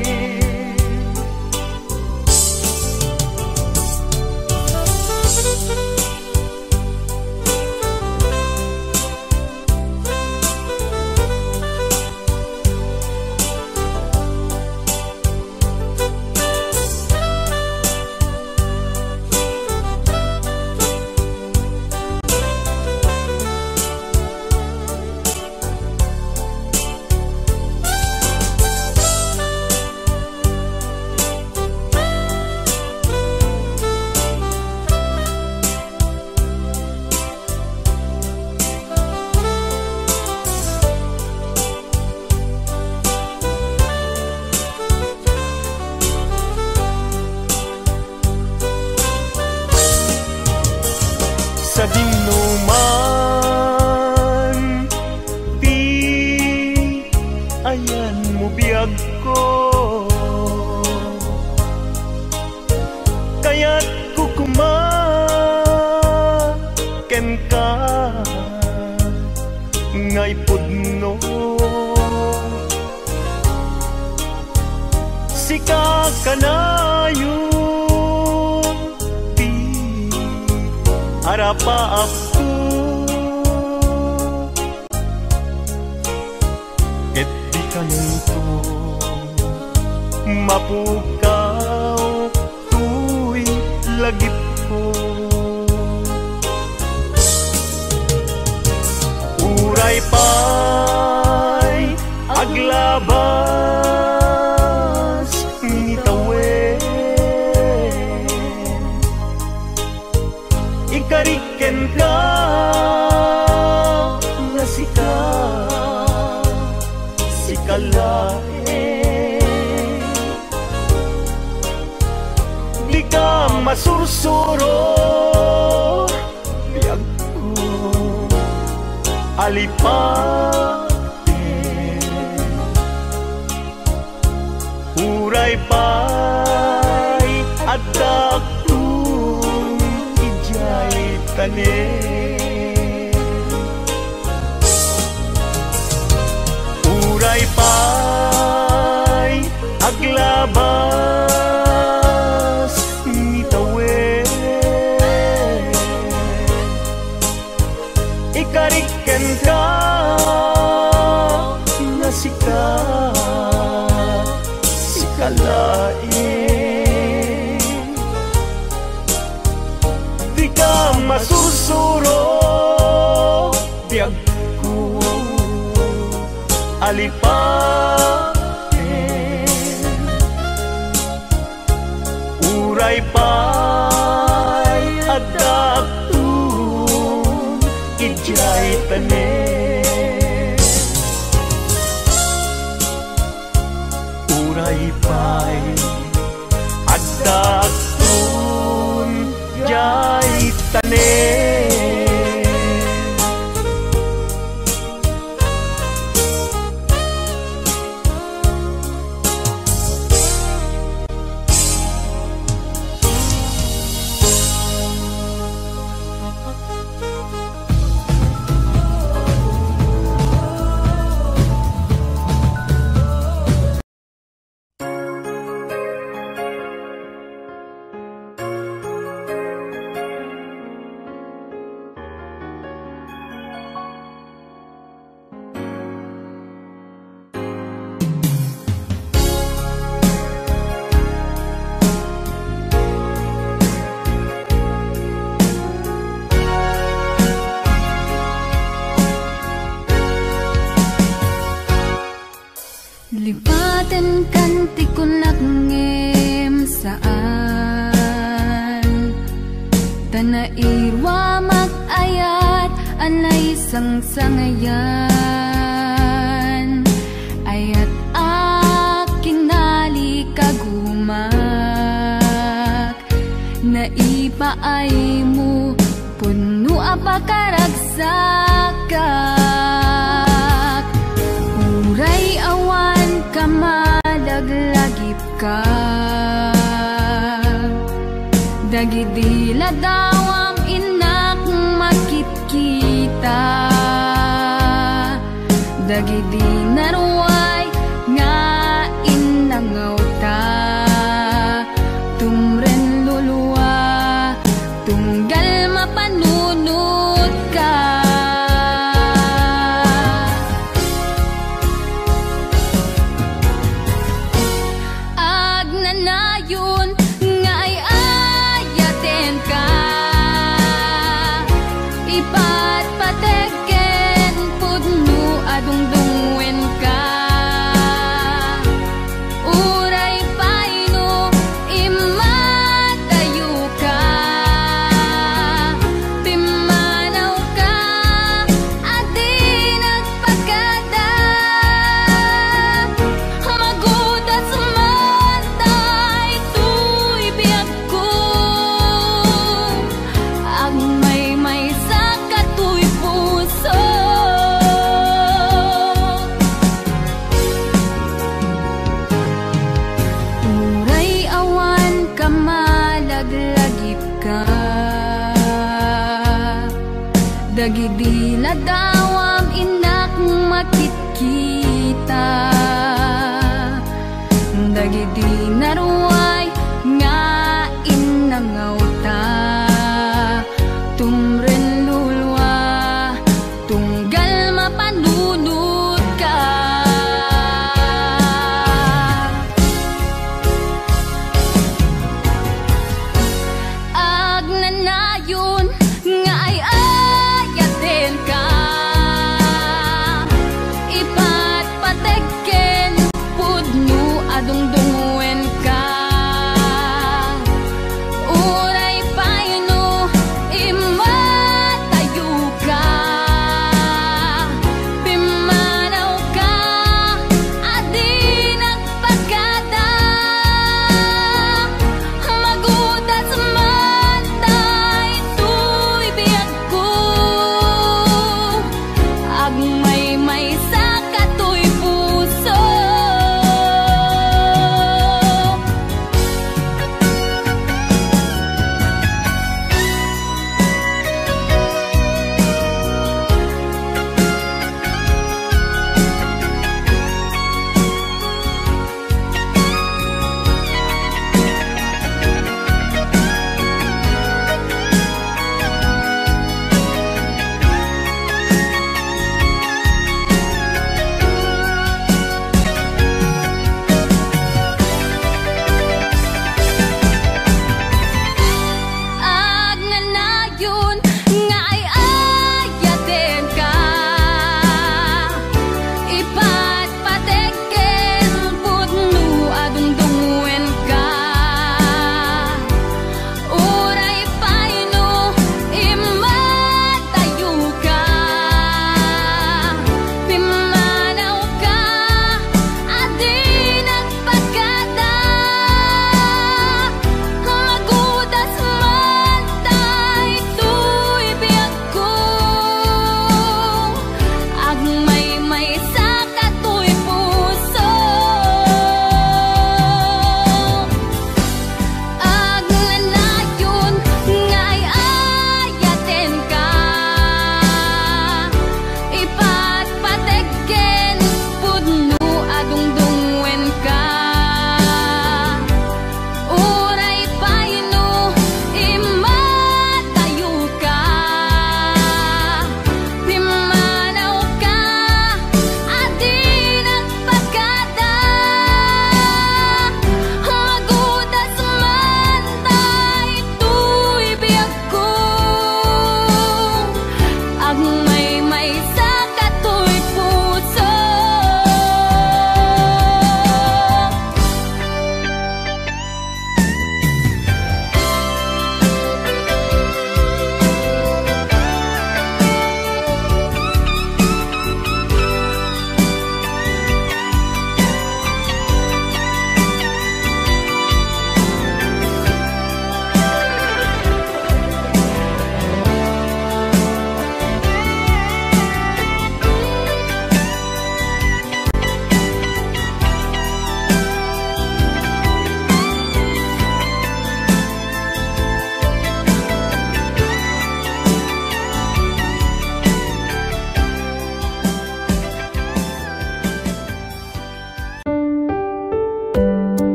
ken ka ngay pudno sika kanayon ti arapa ako ket di kanento mapukaw tuy lagip ko uray pay aglabas nitawen ikariken ka nga sikalae di ka masursuro biyag ko alipate uray pay at daktong ijay tanin uray pay aglabas nitawen ikariken ka nga sikalain di ka masursuro biyag ko alipaten uray pay adaptun ijay tanen uray pay adaptun ijay tanen Lipaten kanti ko nagngem saan Tanairwa mag-ayat anay sangsangayan Ayat aking nalikagumak Naipaay mo puno apakaragsakat Uray awan kamalaglagip ka Dagidila dawam inak makikita Dagidi naruay nga inangaw ta Tumren luluwa tunggal mapanunod ka Agnanayon nga ay ayaten ka Ipatpategen pudno adungdungwen ka Uray paino imatayo ka Dagidi ladawam inak makit kita, dagidi naru